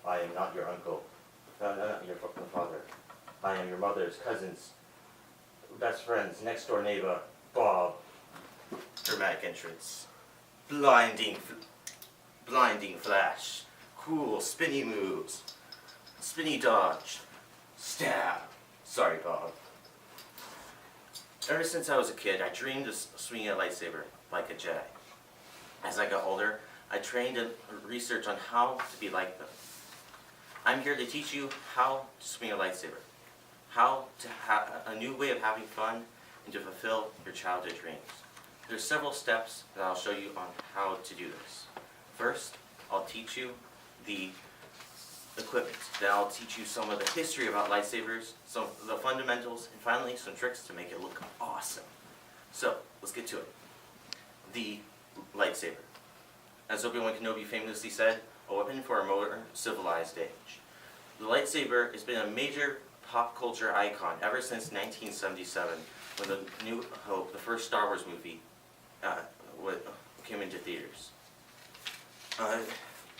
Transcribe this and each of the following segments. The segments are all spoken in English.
I am not your uncle, not your father. I am your mother's cousin's best friend's next door neighbor, Bob. Dramatic entrance. Blinding flash. Cool spinny moves. Spinny dodge. Stab. Sorry, Bob. Ever since I was a kid, I dreamed of swinging a lightsaber like a Jedi. As I got older, I trained and researched on how to be like them. I'm here to teach you how to swing a lightsaber, how to have a new way of having fun, and to fulfill your childhood dreams. There's several steps that I'll show you on how to do this. First, I'll teach you the equipment. Then I'll teach you some of the history about lightsabers, some of the fundamentals, and finally some tricks to make it look awesome. So, let's get to it. The lightsaber. As Obi-Wan Kenobi famously said, a weapon for a more civilized age. The lightsaber has been a major pop culture icon ever since 1977, when The New Hope, the first Star Wars movie, came into theaters.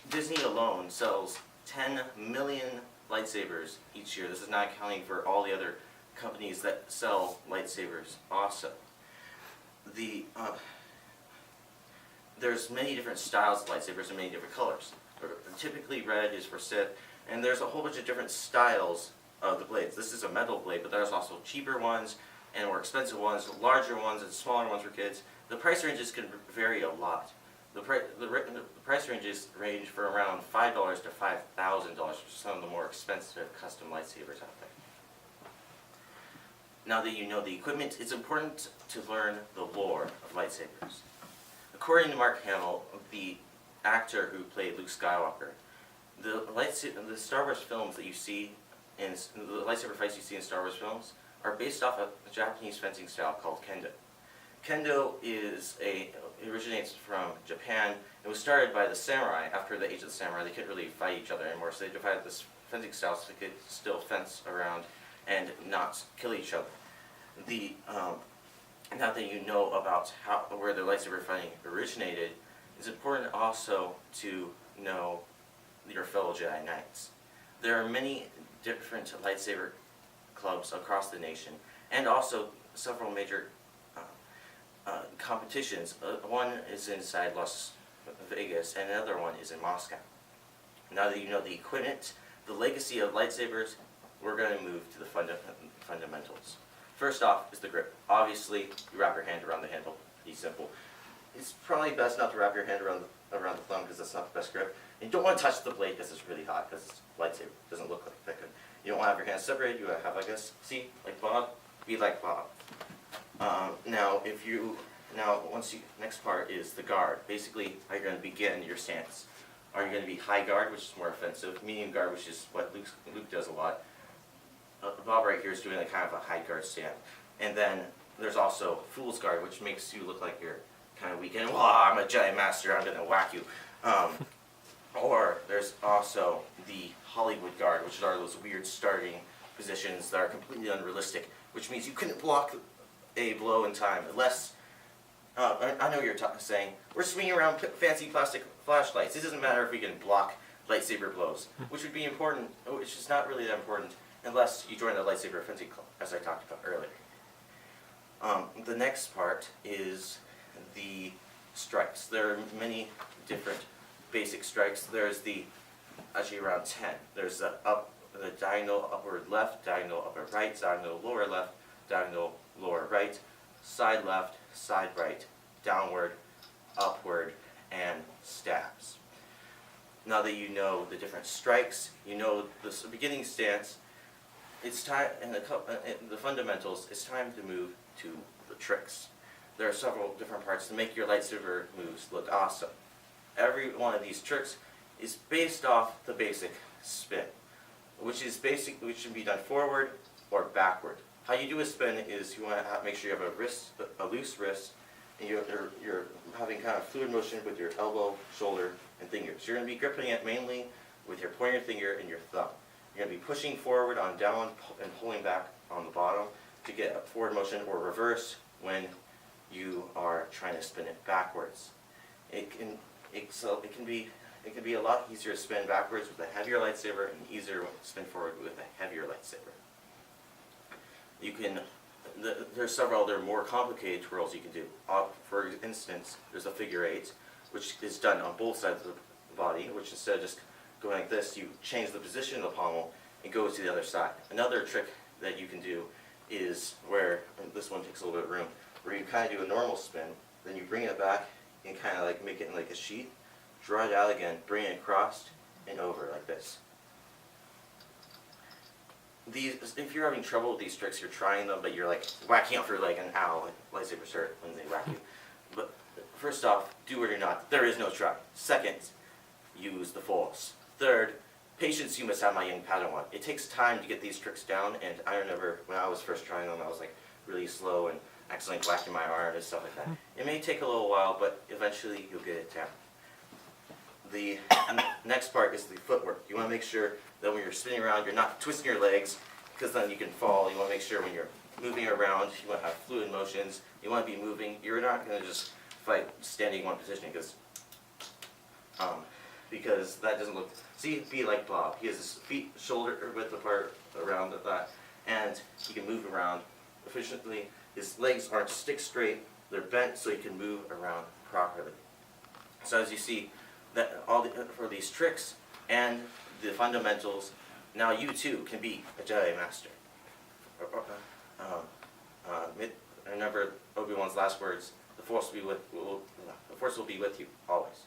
Disney alone sells 10 million lightsabers each year. This is not counting for all the other companies that sell lightsabers also. There's many different styles of lightsabers and many different colors. Typically red is for Sith, and there's a whole bunch of different styles of the blades. This is a metal blade, but there's also cheaper ones and more expensive ones, larger ones and smaller ones for kids. The price ranges can vary a lot. The price ranges range from around $5 to $5,000 for some of the more expensive custom lightsabers out there. Now that you know the equipment, it's important to learn the lore of lightsabers. According to Mark Hamill, the actor who played Luke Skywalker, the Star Wars films that you see, and the lightsaber fights you see in Star Wars films, are based off of a Japanese fencing style called kendo. Kendo originates from Japan. It was started by the samurai. After the Age of the Samurai, they couldn't really fight each other anymore, so they divided this fencing style so they could still fence around and not kill each other. Now that you know about where the lightsaber fighting originated, it's important also to know your fellow Jedi Knights. There are many different lightsaber clubs across the nation, and also several major competitions. One is inside Las Vegas, and another one is in Moscow. Now that you know the equipment, the legacy of lightsabers, we're going to move to the fundamentals. First off is the grip. Obviously, you wrap your hand around the handle. Pretty simple. It's probably best not to wrap your hand around the thumb because that's not the best grip. And you don't want to touch the blade because it's really hot, because it's lightsaber. It doesn't look like that good. You don't want to have your hands separated. You have like this. See, like Bob. Be like Bob. Next part is the guard. Basically, how you're going to begin your stance. Are you going to be high guard, which is more offensive, medium guard, which is what Luke does a lot. Bob right here is doing like kind of a high guard stand. And then there's also fool's guard, which makes you look like you're kind of weak and, I'm a Jedi Master, I'm going to whack you. Or there's also the Hollywood guard, which are those weird starting positions that are completely unrealistic, which means you couldn't block a blow in time unless, I know you're saying, we're swinging around fancy plastic flashlights. It doesn't matter if we can block lightsaber blows, which would be important, which is not really that important unless you join the lightsaber fencing club, as I talked about earlier. The next part is the strikes. There are many different basic strikes. There's actually around 10. There's the diagonal upward left, diagonal upper right, diagonal lower left, diagonal lower right, side left, side right, downward, upward, and stabs. Now that you know the different strikes, you know the beginning stance, it's time, and the fundamentals, it's time to move to the tricks. There are several different parts to make your lightsaber moves look awesome. Every one of these tricks is based off the basic spin, which can be done forward or backward. How you do a spin is you want to make sure you have a loose wrist, and you're having kind of fluid motion with your elbow, shoulder, and fingers. You're going to be gripping it mainly with your pointer finger and your thumb. You're going to be pushing forward on down and pulling back on the bottom to get a forward motion, or reverse when you are trying to spin it backwards. It can be it can be a lot easier to spin backwards with a heavier lightsaber and easier to spin forward with a heavier lightsaber. You can, there's several other more complicated twirls you can do. For instance, there's a figure 8, which is done on both sides of the body, which instead of just going like this, you change the position of the pommel and go to the other side. Another trick that you can do is where, and this one takes a little bit of room, where you kind of do a normal spin, then you bring it back and kind of like make it like a sheet, draw it out again, bring it across and over like this. These, if you're having trouble with these tricks, you're trying them, but you're like whacking out for like an hour, like lightsabers hurt when they whack you. But first off, do it or not. There is no try. Second, use the force. Third, patience you must have, my young Padawan. It takes time to get these tricks down, and I remember when I was first trying them, I was like really slow and accidentally whacking my arm and stuff like that. It may take a little while, but eventually you'll get it down. The next part is the footwork. You want to make sure that when you're spinning around, you're not twisting your legs, because then you can fall. You want to make sure when you're moving around, you want to have fluid motions. You want to be moving. You're not going to just fight standing in one position, because that doesn't look. See, be like Bob. He has his feet shoulder width apart around that, and he can move around efficiently. His legs aren't stick straight; they're bent so he can move around properly. So as you see, that for these tricks and the fundamentals, now you too can be a Jedi Master. Remember Obi-Wan's last words: "The Force will be with you always."